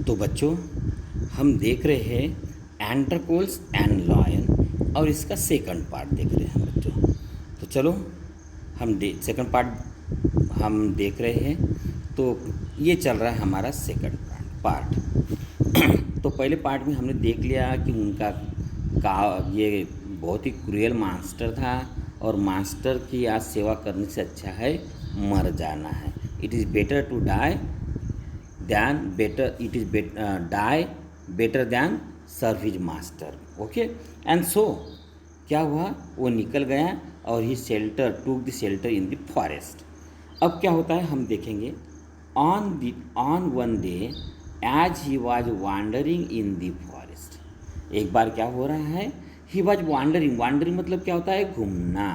तो बच्चों, हम देख रहे हैं एंट्रकोल्स एंड लॉयन और इसका सेकंड पार्ट देख रहे हैं बच्चों। तो चलो हम सेकंड पार्ट हम देख रहे हैं। तो ये चल रहा है हमारा सेकंड पार्ट। तो पहले पार्ट में हमने देख लिया कि उनका का ये बहुत ही क्रूएल मास्टर था और मास्टर की आज सेवा करने से अच्छा है मर जाना है। It is better to die than better it is die better than serve his master. Okay and so क्या हुआ, वो निकल गया और he shelter took the shelter in the forest. अब क्या होता है हम देखेंगे। On one day as he was wandering in the forest, एक बार क्या हो रहा है, ही वॉज वांडरिंग। वांडरिंग मतलब क्या होता है, घूमना।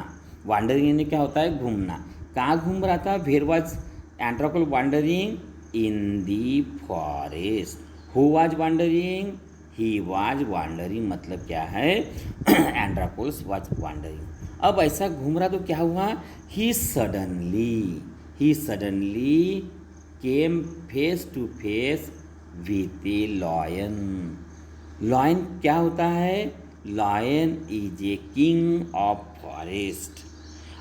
वांडरिंग यानी क्या होता है, घूमना। कहाँ घूम रहा था, where was Androcles wandering in the forest. Who was wandering, he was wandering मतलब क्या है, एंट्रोकोल्स वॉज वांडरिंग। अब ऐसा घूम रहा तो क्या हुआ, he suddenly came face to face with a lion. Lion क्या होता है, lion is a king of forest.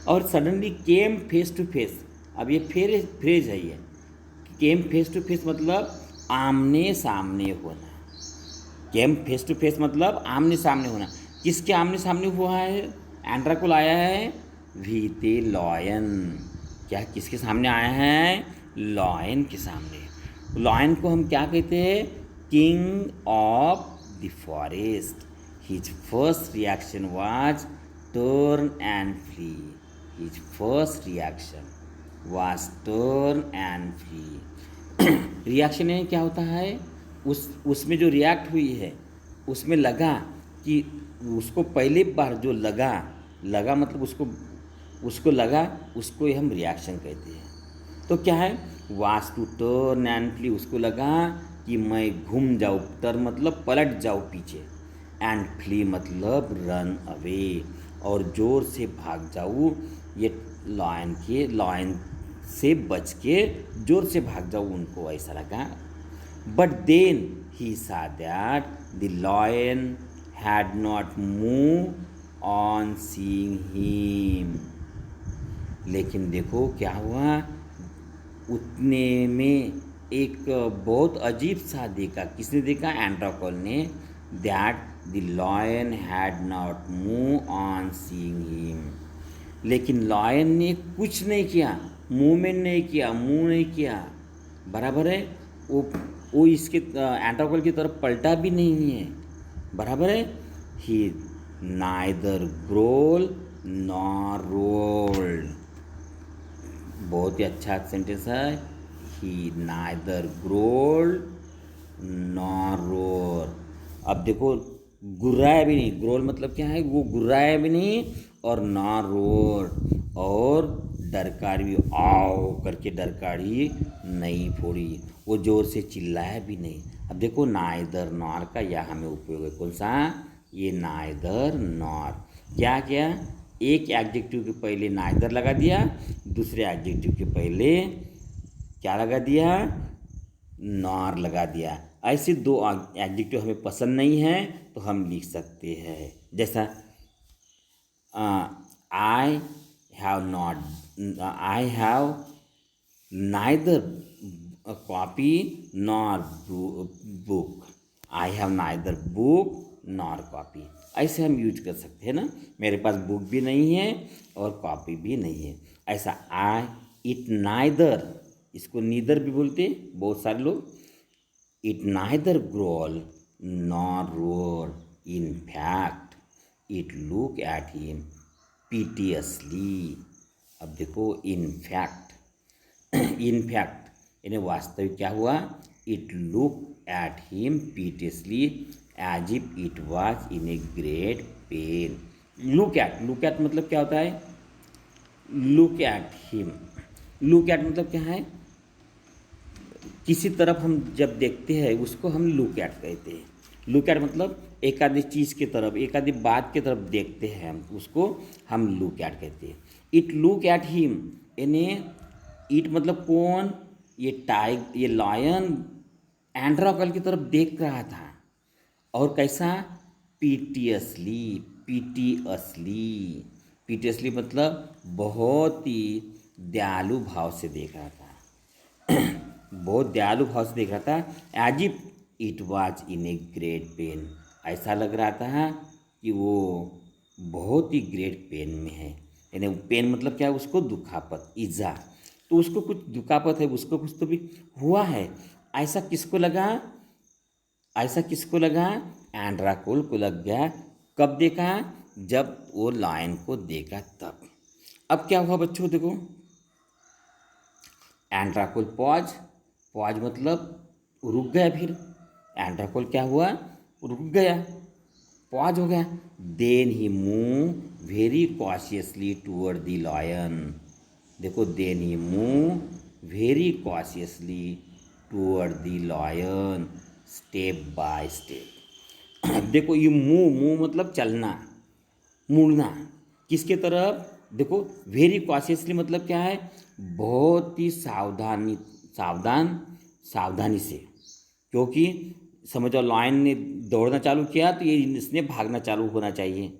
और suddenly came face to face, अब ये फ्रेज है, ये केम फेस टू फेस मतलब आमने सामने होना। केम फेस टू फेस मतलब आमने सामने होना। किसके आमने सामने हुआ है, एंट्राकोल आया है वीते लॉयन। क्या किसके सामने आया है, लॉयन के सामने। लॉयन को हम क्या कहते हैं, king of the forest. His first reaction was turn and flee. His first reaction was turn and flee. Reaction है क्या होता है, उसमें जो रिएक्ट हुई है उसमें लगा कि उसको पहली बार जो लगा मतलब उसको लगा, उसको ही हम रिएक्शन कहते हैं। तो क्या है, was to turn and flee, उसको लगा कि मैं घूम जाऊँ, टर्न मतलब पलट जाऊँ पीछे, एंड फ्ली मतलब रन अवे और ज़ोर से भाग जाऊँ। ये लॉयन से बच के ज़ोर से भाग जाऊँ, उनको ऐसा लगा। But then he saw that the lion had not moved on seeing him। लेकिन देखो क्या हुआ, उतने में एक बहुत अजीब सा देखा। किसने देखा, एंट्राकोल ने। That the lion had not move on seeing him. लेकिन लॉयन ने कुछ नहीं किया, मूवमेंट नहीं किया, मूव नहीं किया, बराबर है। वो इसके एंट्राकोल की तरफ पलटा भी नहीं है, बराबर है। ही नाइदर ग्रोल नॉर रोल्ड, बहुत ही अच्छा सेंटेंस है। ही नाइदर ग्रोल्ड नॉर रोर। अब देखो, गुर्राया भी नहीं, ग्रोल मतलब क्या है, वो गुर्राया भी नहीं और नॉर रोर, और डरकार भी आओ करके डरकारी नहीं फोड़ी, वो ज़ोर से चिल्लाया भी नहीं। अब देखो, नाइदर नॉर का यह हमें उपयोग है, कौन सा, ये नाइदर नॉर। क्या किया, एक एडजेक्टिव के पहले नाइदर लगा दिया, दूसरे एडजेक्टिव के पहले क्या लगा दिया, नॉर लगा दिया। ऐसे दो एडजेक्टिव हमें पसंद नहीं है तो हम लिख सकते हैं, जैसा I have neither copy nor book. I have neither book nor copy, ऐसे हम यूज कर सकते हैं ना। मेरे पास बुक भी नहीं है और कॉपी भी नहीं है। ऐसा आई इट नाइदर, इसको नीदर भी बोलते हैं बहुत सारे लोग। It neither growl nor roar, in fact it look at him piteously. अब देखो, इन फैक्ट यानी वास्तविक क्या हुआ, it look at him piteously as if it was in a great pain. Look at मतलब क्या होता है, look at him. Look at मतलब क्या है, किसी तरफ हम जब देखते हैं उसको हम लुक एट कहते हैं। लुक एट मतलब एक आधी चीज़ की तरफ, एक आधी बात की तरफ देखते हैं हम, उसको हम लुक एट कहते हैं। इट लुक एट हिम यानी इट मतलब कौन, ये लॉयन एंड्राकल की तरफ देख रहा था और कैसा, पीटियसली, पीटियसली, पीटियसली मतलब बहुत ही दयालु भाव से देख रहा था। बहुत दयालु भाव से देख रहा था। As if it was in a great pain, ऐसा लग रहा था कि वो बहुत ही ग्रेट पेन में है। यानी पेन मतलब क्या है, उसको दुखापत, ईजा, तो उसको कुछ दुखापत है, उसको कुछ तो भी हुआ है। ऐसा किसको लगा, ऐसा किसको लगा, एंड्राकुल को लग गया। कब देखा, जब वो लायन को देखा तब। अब क्या हुआ बच्चों, देखो, एंड्राकुल पॉज, पॉज मतलब रुक गया। फिर एंड्राकुल क्या हुआ, रुक गया, पॉज हो गया। Then he move very cautiously toward the lion. देखो, then he move very cautiously toward the lion, step by step. देखो, ये मूव, मूव मतलब चलना, मुड़ना, किसके तरफ, देखो, वेरी कॉशियसली मतलब क्या है, बहुत ही सावधानी, सावधान, सावधानी से। क्योंकि समझो लायन ने दौड़ना चालू किया तो ये इसने भागना चालू होना चाहिए,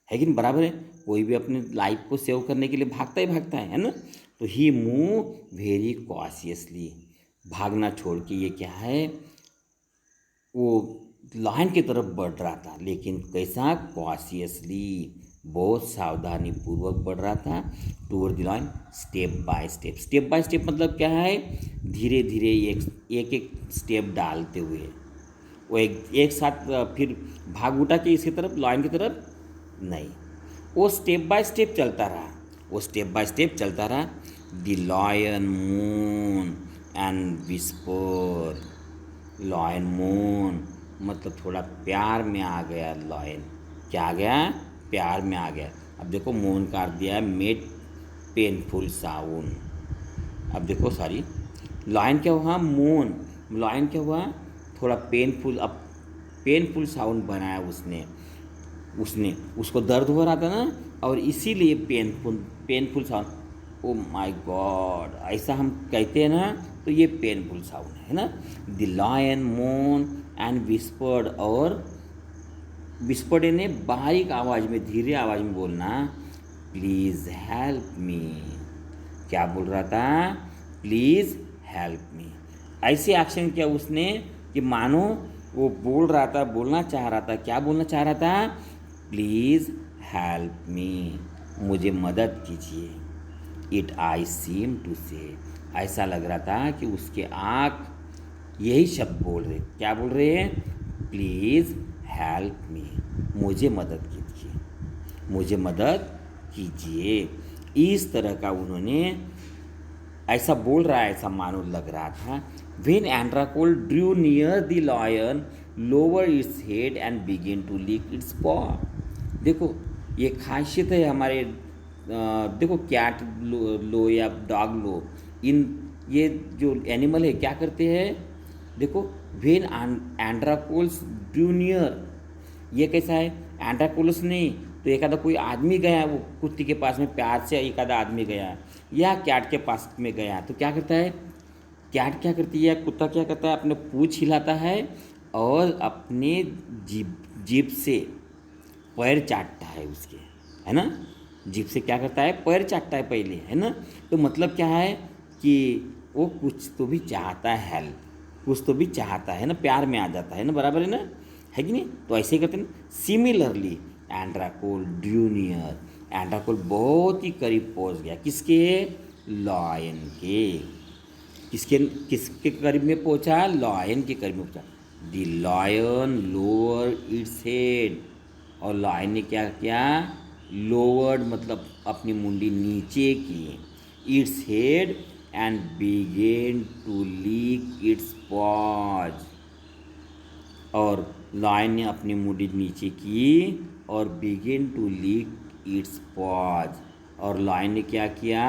है कि नहीं, बराबर है। कोई भी अपने लाइफ को सेव करने के लिए भागता ही भागता है ना। तो ही मूव वेरी कॉशियसली, भागना छोड़ के ये क्या है, वो लायन की तरफ बढ़ रहा था, लेकिन कैसा, कॉशियसली, बहुत सावधानी पूर्वक बढ़ रहा था toward the lion, step by step. Step by step मतलब क्या है, धीरे धीरे एक एक स्टेप डालते हुए। वो एक साथ फिर भाग उठा के इसकी तरफ, लायन की तरफ नहीं, वो स्टेप बाय स्टेप चलता रहा, वो स्टेप बाय स्टेप चलता रहा। The lion moan and whisper, lion moan मतलब थोड़ा प्यार में आ गया लॉयन, क्या आ गया, प्यार में आ गया। अब देखो, मून का अर्थ दिया है मेड पेनफुल साउंड। अब देखो, सॉरी, लॉयन क्या हुआ, मून, लॉयन क्या हुआ, थोड़ा पेनफुल, अब पेनफुल साउंड बनाया उसने, उसने उसको दर्द हो रहा था ना, और इसीलिए painful, painful sound. Oh my God, ऐसा हम कहते हैं ना, तो ये पेनफुल साउंड है ना। द लायन मोन एंड विस्पर्ड, और विस्पर्ड ने बारीक आवाज़ में, धीरे आवाज़ में बोलना, प्लीज़ हेल्प मी। क्या बोल रहा था, प्लीज़ हेल्प मी। ऐसे एक्शन किया उसने कि मानो वो बोल रहा था, बोलना चाह रहा था, क्या बोलना चाह रहा था, प्लीज़ हेल्प मी, मुझे मदद कीजिए। इट आई सीम टू से, ऐसा लग रहा था कि उसके आँख यही शब्द बोल रहे, क्या बोल रहे हैं, प्लीज़ हेल्प मी, मुझे मदद कीजिए, मुझे मदद कीजिए। इस तरह का उन्होंने ऐसा बोल रहा है, ऐसा मानो लग रहा था। When Andracold drew near the lion, lowered its head and began to lick its paw. देखो, ये खासियत है हमारे, देखो, कैट लो या डॉग लो, इन ये जो एनिमल है क्या करते हैं, देखो, वेन एंड्राकोल्स ड्रू नियर, ये कैसा है, एंड्राकोल्स नहीं तो एक आधा कोई आदमी गया, वो कुत्ते के पास में प्यार से एक आधा आदमी गया या कैट के पास में गया, तो क्या करता है, कैट क्या करती है, कुत्ता क्या करता है, अपने पूँछ हिलाता है और अपने जीभ, जीभ से पैर चाटता है उसके, है ना, जीभ से क्या करता है, पैर चाटता है पहले, है ना। तो मतलब क्या है कि वो कुछ तो भी चाहता है, हेल्प, कुछ तो भी चाहता है ना, प्यार में आ जाता है ना, बराबर है ना, है कि नहीं। तो ऐसे ही करते हैं। सिमिलरली एंड्राकोल ड्रू नियर, एंड्राकोल बहुत ही करीब पहुंच गया, किसके, लॉयन के, किसके किसके करीब में पहुंचा, लॉयन के करीब में पहुंचा। The lion lower its head, और लॉयन ने क्या किया, लोअर्ड मतलब अपनी मुंडी नीचे की, its head and begin to lick its paws, और लॉयन ने अपनी मुंडी नीचे की और begin to lick its paws, और लॉयन ने क्या किया,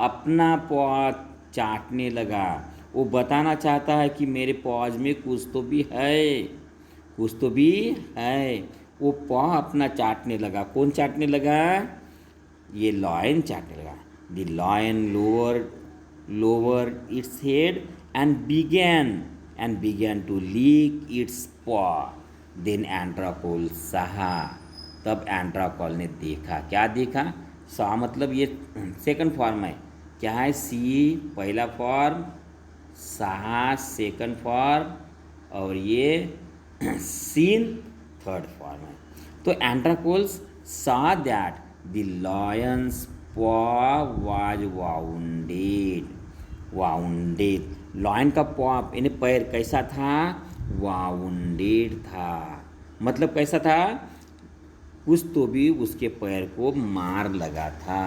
अपना पॉज चाटने लगा। वो बताना चाहता है कि मेरे पॉज में कुछ तो भी है, कुछ तो भी है। वो पॉ अपना चाटने लगा, कौन चाटने लगा, ये लॉयन चाटने लगा। The lion lower its head and begin and began to lick its paw. Then Androcles saw. तब एंड्राकोल ने देखा, क्या देखा? सा मतलब ये सेकंड फॉर्म है, क्या है? सी पहला फॉर्म, साहा सेकंड फॉर्म, और ये सीन थर्ड फॉर्म है। तो एंड्राकोल्स saw that the lion's paw was wounded. Lion का पॉ यानी पैर कैसा था? वाउंडेड था। मतलब कैसा था? कुछ तो भी उसके पैर को मार लगा था।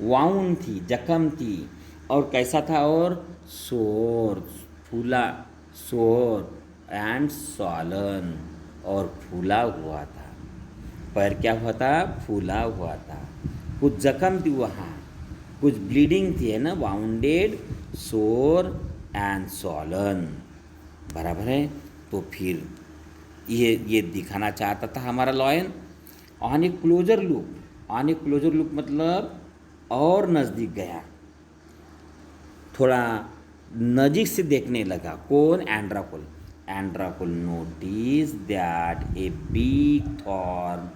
वाउंड थी, जख्म थी। और कैसा था? और सोर, फूला, सोर एंड सॉलन, और फूला हुआ था। पैर क्या हुआ था? फूला हुआ था। कुछ जख्म थी वहाँ, कुछ ब्लीडिंग थी, है ना? वाउंडेड, सोर एंड सॉलन, बराबर है। तो फिर ये दिखाना चाहता था हमारा lion. On A closure look मतलब और नज़दीक गया, थोड़ा नज़दीक से देखने लगा। कौन? Androcles. Androcles notice that a big thorn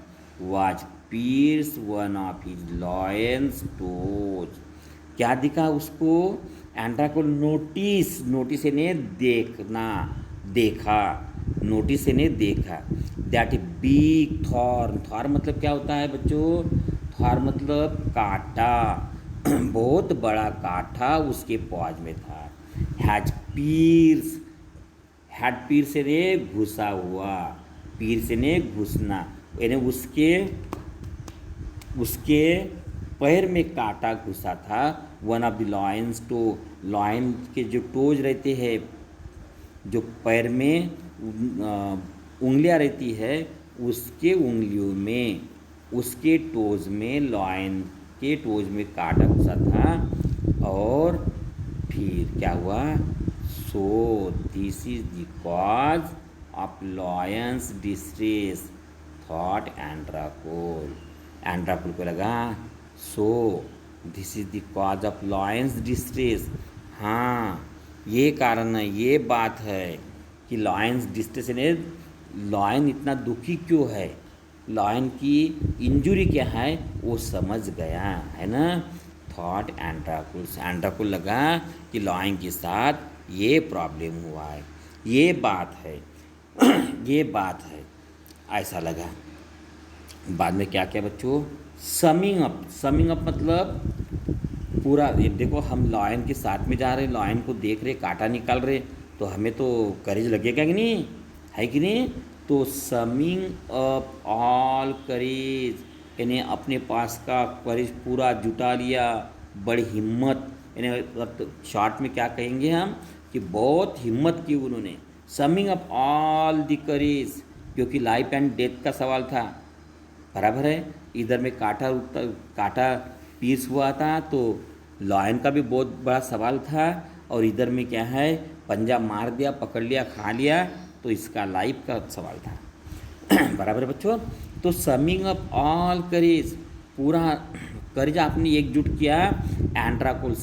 was pierced one of his lion's toes. क्या दिखा उसको? एंड्राकोल नोटिस ने देखना, देखा, नोटिस ने देखा। दैट ए बिग थॉर्न मतलब क्या होता है बच्चों? थॉर्न मतलब कांटा, बहुत बड़ा कांटा उसके पॉज में था। हैड पीर से ने घुसा हुआ, पीर से ने घुसना, यानी उसके पैर में कांटा घुसा था। One of the lion's toe, lion के जो टोज रहते हैं, जो पैर में उंगलियां रहती है, उसके उंगलियों में, उसके टोज में, लॉयन के टोज में कांटा घुसा था। और फिर क्या हुआ? So this is the cause of lion's distress, thought Androcles. Androcles को लगा, so this is the cause of lion's distress. हाँ, ये कारण है, ये बात है कि लॉयंस डिस्ट्रेस ने, लॉयन इतना दुखी क्यों है, लॉयन की इंजुरी क्या है, वो समझ गया, है ना? Thought Androcles. एंड्राकोल लगा कि लॉयन के साथ ये प्रॉब्लम हुआ है, ये बात है, ये बात है, ऐसा लगा। बाद में क्या क्या बच्चों? समिंग अप मतलब पूरा, ये देखो हम लॉयन के साथ में जा रहे, लॉयन को देख रहे, कांटा निकाल रहे, तो हमें तो करेज लगेगा कि नहीं, है कि नहीं? तो समिंग अप ऑल करेज, यानी अपने पास का करेज पूरा जुटा लिया, बड़ी हिम्मत, यानी शॉर्ट में क्या कहेंगे हम कि बहुत हिम्मत की उन्होंने। Summing up all the courage, क्योंकि लाइफ एंड डेथ का सवाल था, बराबर है। इधर में कांटा पीस हुआ था, तो लॉयन का भी बहुत बड़ा सवाल था, और इधर में क्या है, पंजा मार दिया, पकड़ लिया, खा लिया, तो इसका लाइफ का सवाल था। बराबर बच्चों? तो समिंग अप ऑल करेज, पूरा करेज आपने एकजुट किया। Androcles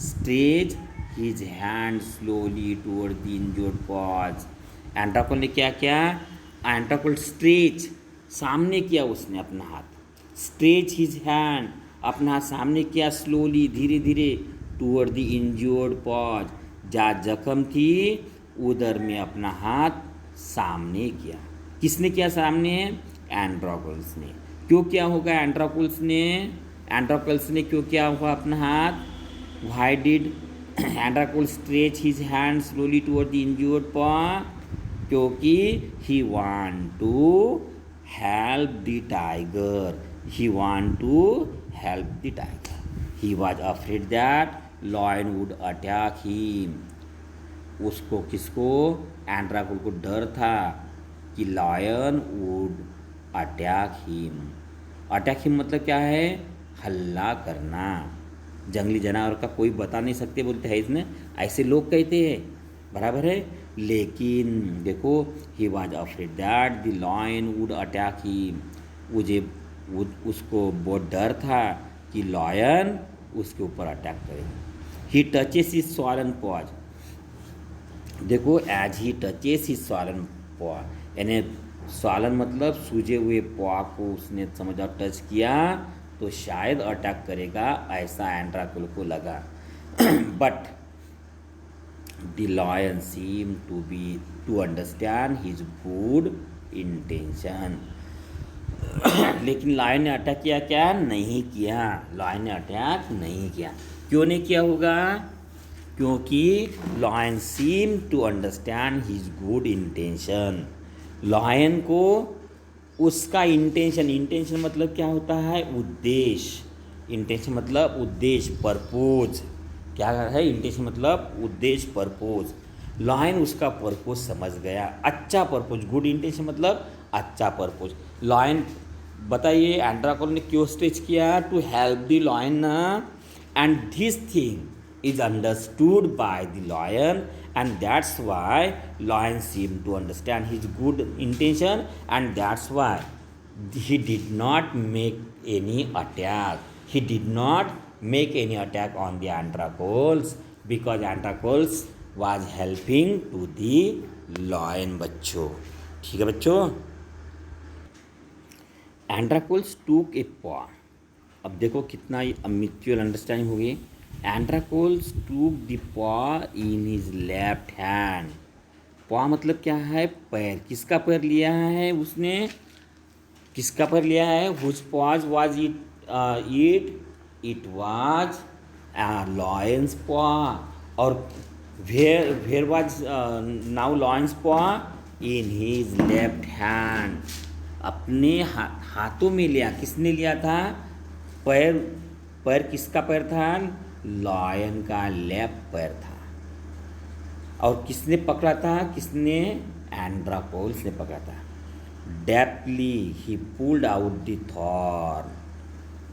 stretch his hand slowly toward the injured paws. एंड्राकोल ने क्या किया? एंड्राकोल स्ट्रेच, सामने किया उसने अपना हाथ, स्ट्रेच हिज हैंड, अपना हाथ सामने किया, स्लोली, धीरे धीरे, टुवर्ड द इंजर्ड पॉज, जहाँ जख्म थी उधर में अपना हाथ सामने किया। किसने किया सामने? एंड्राकोल्स ने। क्यों किया होगा एंड्राकोल्स ने क्यों किया होगा अपना हाथ? Why did Androcles stretch his hand slowly toward the injured paw? क्योंकि he want to help the tiger, he want to help the tiger, he was afraid that lion would attack him. उसको, किसको? Androcles को डर था कि lion would attack him. Attack him मतलब क्या है? हल्ला करना। जंगली जानवर का कोई बता नहीं सकते बोलते हैं इसमें, ऐसे लोग कहते हैं, बराबर है। लेकिन देखो, he was afraid that the lion would attack him, उसको बहुत डर था कि लॉयन उसके ऊपर अटैक करे। He touches his swollen paws, देखो, as he touches he swollen paw, यानी स्वालन मतलब सूजे हुए पॉ को उसने समझा टच किया तो शायद अटैक करेगा, ऐसा एंड्राकुल को लगा। But the lion seem to understand his good intention. लेकिन लॉयन ने अटैक किया क्या? नहीं किया। लॉयन ने अटैक नहीं किया। क्यों नहीं किया होगा? क्योंकि lion seem to understand his good intention. Lion को उसका इंटेंशन मतलब क्या होता है? उद्देश्य। इंटेंशन मतलब उद्देश्य, पर्पोज। क्या है इंटेंशन मतलब? उद्देश्य, पर्पोज। लॉयन उसका पर्पोज समझ गया, अच्छा पर्पोज। गुड इंटेंशन मतलब अच्छा पर्पोज। लॉयन, बताइए एंड्राकोल ने क्यों स्टेच किया? To help the lion, and this thing is understood by the lion, and that's why lion seemed to understand his good intention, and that's why he did not make any attack. He did not make any attack on the andracols because andracols was helping to the lion। बच्चों ठीक है बच्चों। एंड्राकोल्स टूक ए पॉ। अब देखो कितना mutual understanding हो गई। एंड्राकोल्स टूक द पॉ इन हिज लेफ्ट हैंड। पॉ मतलब क्या है? पैर। किसका पैर लिया है उसने? किसका पैर लिया है? Whose paws was it was lion's paw. और where was now lion's paw? In his left hand. अपने हाथों में लिया। किसने लिया था? पैर। पैर किसका पैर था? लॉयन का लेफ्ट पैर था। और किसने पकड़ा था? किसने? एंड्राकोल्स ने पकड़ा था। डेप्थली ही पुल्ड आउट द थॉर्न।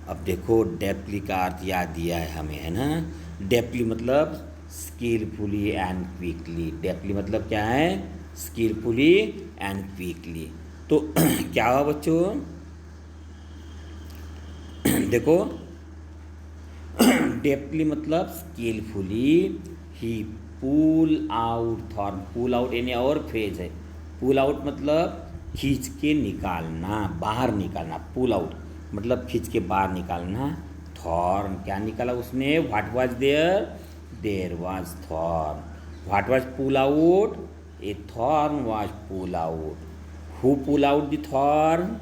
अब देखो डेप्थली का अर्थ याद दिया है हमें, है ना। डेप्थली मतलब स्किलफुली एंड क्विकली। डेप्थली मतलब क्या है? Skilfully and quickly. तो क्या हुआ बच्चों? देखो डेप्थली मतलब skilfully he pull out thorn. Pull out यानी और फ्रेज है। पुल आउट मतलब खींच के निकालना, बाहर निकालना। पुल आउट मतलब खींच के बाहर निकालना। थॉर्न क्या निकाला उसने? What was there? There was thorn. What was pull out? A thorn was pull out. Who pull out the thorn?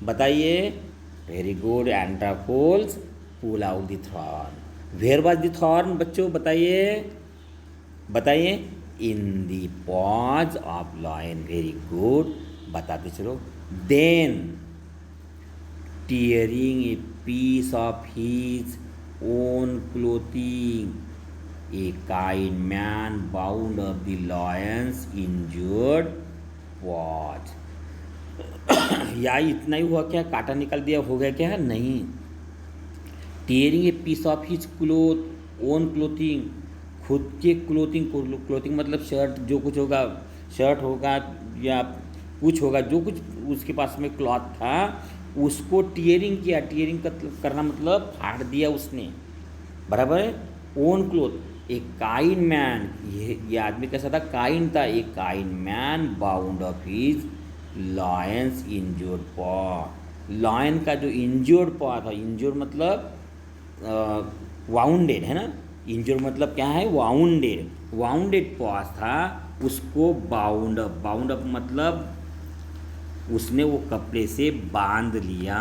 बताइए। Very good, Androcles pull out the thorn. Where was the thorn बच्चों? बताइए बताइए। In the paws of lion. Very good, बताते चलो। Then tearing a piece of his own clothing a kind man bound of the lion's injured paws. या इतना ही हुआ क्या? काटा निकाल दिया हो गया क्या? नहीं। Tearing a piece of his own clothing, खुद के क्लोथिंग। क्लोथिंग मतलब शर्ट, जो कुछ होगा, शर्ट होगा या कुछ होगा, जो कुछ उसके पास में क्लॉथ था उसको टीयरिंग किया। टीयरिंग करना मतलब फाड़ दिया उसने, बराबर है। Own cloth. ए काइंड मैन, ये आदमी कैसा था? काइंड था। ए kind man bound of his lions injured पॉ। लॉयन का जो इंजोर्ड पॉ था, इंजोर्ड मतलब वाउंडेड, है ना। इंजोर्ड मतलब क्या है? वाउंडेड। वाउंडेड पॉ था, उसको बाउंड अप। बाउंड अप मतलब उसने वो कपड़े से बांध लिया।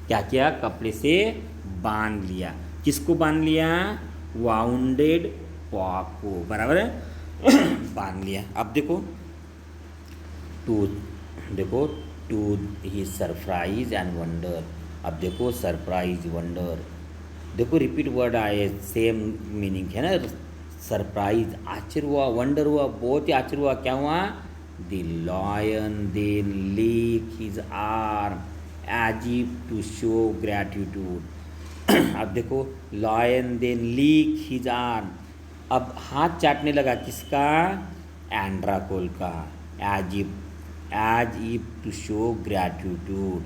क्या किया? कपड़े से बांध लिया। किसको बांध लिया? वाउंडेड पॉ को, बराबर है। बांध लिया। अब देखो to he surprise and wonder. अब देखो सरप्राइज, वंडर। देखो रिपीट वर्ड आए, सेम मीनिंग है ना। सरप्राइज आश्चर्य हुआ, वंडर हुआ, बहुत ही आश्चर्य हुआ। क्या हुआ? The lion then lick his arm as if to show gratitude. अब देखो lion then lick his arm. अब हाथ चाटने लगा। किसका? एंड्राकोल का। As if to show gratitude.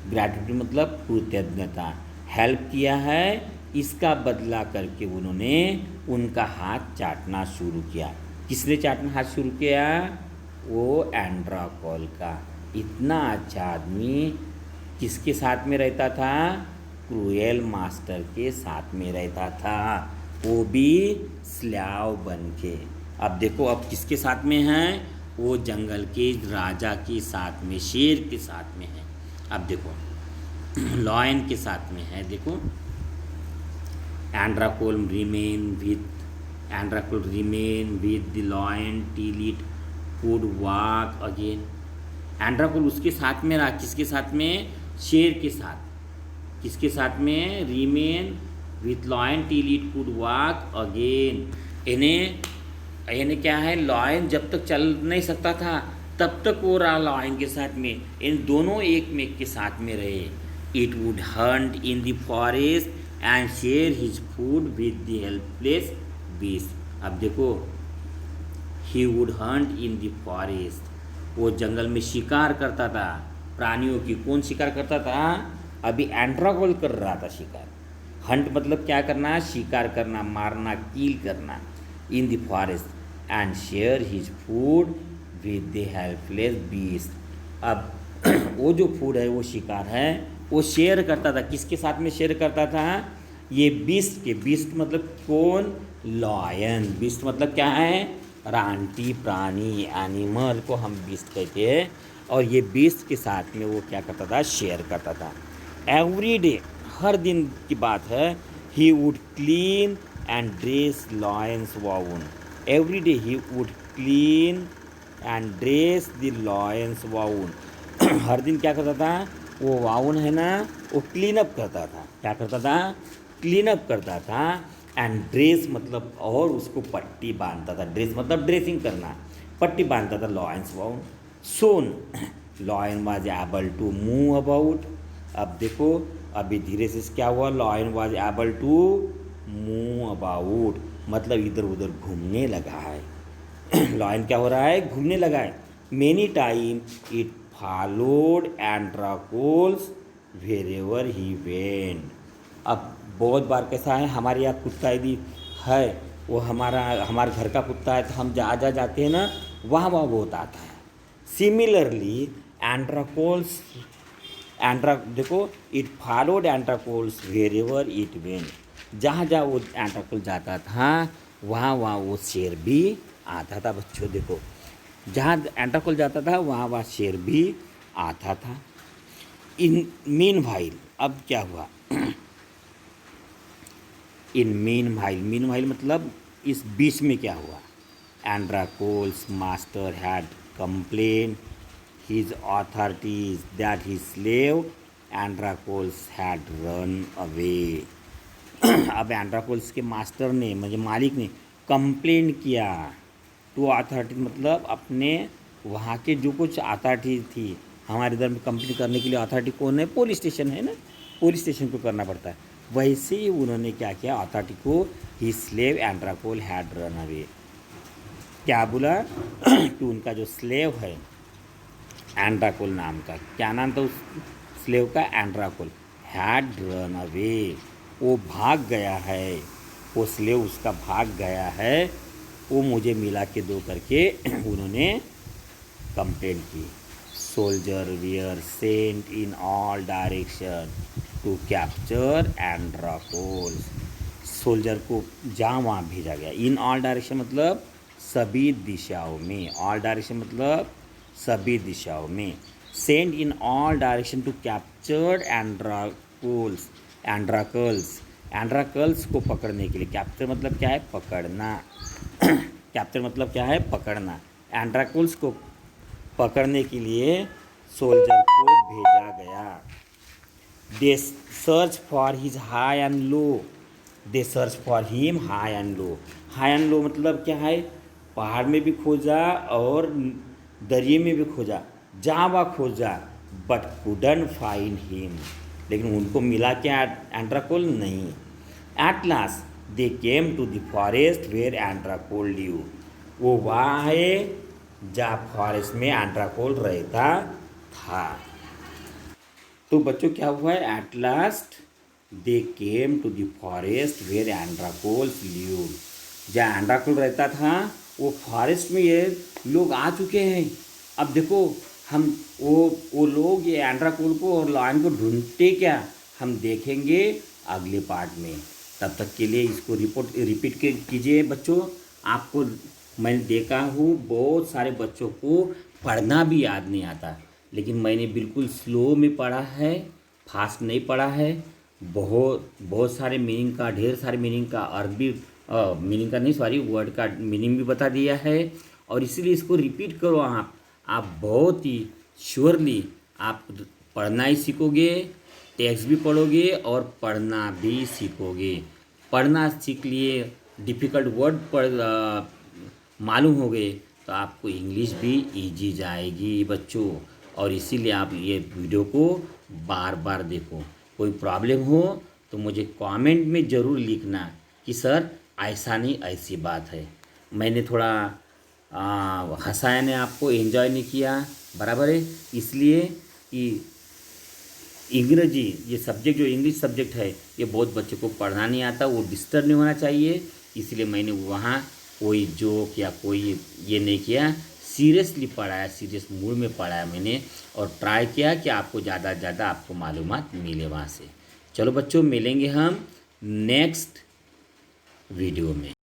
Gratitude मतलब कृतज्ञता। हेल्प किया है, इसका बदला करके उन्होंने उनका हाथ चाटना शुरू किया। किसने चाटना हाथ शुरू किया? वो एंड्राकोल का। इतना अच्छा आदमी किसके साथ में रहता था? क्रूएल मास्टर के साथ में रहता था, वो भी स्लेव बन के। अब देखो अब किसके साथ में है? वो जंगल के राजा के साथ में, शेर के साथ में है। अब देखो लॉयन के साथ में है। देखो Andracol remain with the lion till it could walk again. एंड्राकोल उसके साथ में रहा, किसके साथ में? शेर के साथ। किसके साथ में? Remain with lion till it could walk again. इन्हें क्या है? लॉयन जब तक चल नहीं सकता था तब तक वो रहा लॉयन के साथ में। इन दोनों एक में के साथ में रहे। It would Hunt in the forest and share his food with the helpless beast. अब देखो he would Hunt in the forest, वो जंगल में शिकार करता था प्राणियों की। कौन शिकार करता था? अभी एंड्राकोल कर रहा था शिकार। हंट मतलब क्या करना? शिकार करना, मारना, कील करना। इन the forest and share his food with the helpless beast. अब वो जो फूड है, वो शिकार है, वो शेयर करता था। किसके साथ में शेयर करता था? ये बीस्ट के। बीस्ट मतलब कौन? लॉयन। बीस्ट मतलब क्या है? रानटी प्राणी, एनिमल को हम बीस्ट कहते हैं। और ये बीस्ट के साथ में वो क्या करता था? शेयर करता था। एवरी डे, हर दिन की बात है, he would clean and dress lion's wound. Every day he would clean and dress the lion's wound. हर दिन क्या करता था? वो वाउन है ना, वो क्लीन अप करता था। क्या करता था? क्लीन अप करता था। एंड ड्रेस मतलब, और उसको पट्टी बांधता था। ड्रेस मतलब ड्रेसिंग करना, पट्टी बांधता था lion's wound. Soon lion was able to move about. अब देखो अभी धीरे से क्या हुआ? Lion was able to move about मतलब इधर उधर घूमने लगा है। लॉयन क्या हो रहा है? घूमने लगा है। Many time it followed Androcles wherever he went. अब बहुत बार कैसा है, हमारे यहाँ कुत्ता यदि है, वो हमारे घर का कुत्ता है, तो हम जहाँ जहाँ जाते हैं ना, वहाँ वहाँ बहुत आता है। सिमिलरली एंड्राकोल्स देखो it followed Androcles wherever it went. जहाँ जहाँ वो एंड्राकोल जाता था वहाँ वहाँ वो शेर भी आता था। बच्चों देखो, जहाँ एंड्राकोल जाता था वहाँ वहाँ शेर भी आता था। इन मीन भाइल, अब क्या हुआ? इन मीन भाइल मतलब इस बीच में क्या हुआ? Androcles master had complain his authorities that his slave Androcles had run away. अब एंड्राकोल्स के मास्टर ने, मतलब मालिक ने, कंप्लेन किया टू अथॉरिटी, मतलब अपने वहाँ के जो कुछ अथॉरिटी थी। हमारे इधर में कंप्लेन करने के लिए अथॉरिटी कौन है? पुलिस स्टेशन है ना, पुलिस स्टेशन को करना पड़ता है। वैसे ही उन्होंने क्या किया? अथॉरिटी को ही स्लेव एंड्राकोल हैड रन अवे। क्या बोला? कि उनका जो स्लेव है एंड्राकोल नाम का, क्या नाम था उस स्लेव का? एंड्राकोल। हैड रन अवे, वो भाग गया है। वो स्लेव उसका भाग गया है, वो मुझे मिला के दो करके उन्होंने कंप्लेंट की। Soldier were sent in all direction to capture Androcles. Soldier को जहाँ वहाँ भेजा गया। इन ऑल डायरेक्शन मतलब सभी दिशाओं में। ऑल डायरेक्शन मतलब सभी दिशाओं में। Sent in all direction to capture Androcles को पकड़ने के लिए। कैप्चर मतलब क्या है? पकड़ना। कैप्चर मतलब क्या है? पकड़ना। एंड्राकल्स को पकड़ने के लिए सोल्जर को भेजा गया। They search for his high and low. They search for him high and low. High and low मतलब क्या है? पहाड़ में भी खोजा और दरिए में भी खोजा, जहाँ वहाँ खोजा, बट कुडन फाइंड हिम, लेकिन उनको मिला क्या? एंड्राकोल नहीं। At last they came to the forest where Androcles live. वो वहाँ है जहाँ फॉरेस्ट में एंड्राकोल रहता था। तो बच्चों क्या हुआ है? At last they came to the forest where Androcles live. जहाँ एंड्राकोल रहता था वो फॉरेस्ट में ये लोग आ चुके हैं। अब देखो हम वो लोग ये एंड्राकोल को और लायन को ढूंढते क्या, हम देखेंगे अगले पार्ट में। तब तक के लिए इसको रिपीट कीजिए बच्चों। आपको मैंने देखा हूँ बहुत सारे बच्चों को पढ़ना भी याद नहीं आता, लेकिन मैंने बिल्कुल स्लो में पढ़ा है, फास्ट नहीं पढ़ा है। बहुत बहुत सारे मीनिंग का, ढेर सारे मीनिंग का, अरबी मीनिंग का नहीं, सॉरी, वर्ड का मीनिंग भी बता दिया है। और इसीलिए इसको रिपीट करो आप बहुत ही श्योरली आप पढ़ना ही सीखोगे, टेक्स्ट भी पढ़ोगे और पढ़ना भी सीखोगे। पढ़ना सीख लिए, डिफ़िकल्ट वर्ड मालूम हो गए तो आपको इंग्लिश भी इजी जाएगी बच्चों। और इसीलिए आप ये वीडियो को बार बार देखो। कोई प्रॉब्लम हो तो मुझे कमेंट में ज़रूर लिखना कि सर ऐसा नहीं ऐसी बात है। मैंने थोड़ा हंसाया ने आपको, एंजॉय नहीं किया, बराबर है। इसलिए कि अंग्रेजी ये सब्जेक्ट जो इंग्लिश सब्जेक्ट है ये बहुत बच्चों को पढ़ना नहीं आता, वो डिस्टर्ब नहीं होना चाहिए। इसलिए मैंने वहाँ कोई जोक या कोई ये नहीं किया, सीरियसली पढ़ाया, सीरियस मूड में पढ़ाया मैंने। और ट्राई किया कि आपको ज़्यादा से ज़्यादा आपको मालूमात मिले वहाँ से। चलो बच्चों, मिलेंगे हम नेक्स्ट वीडियो में।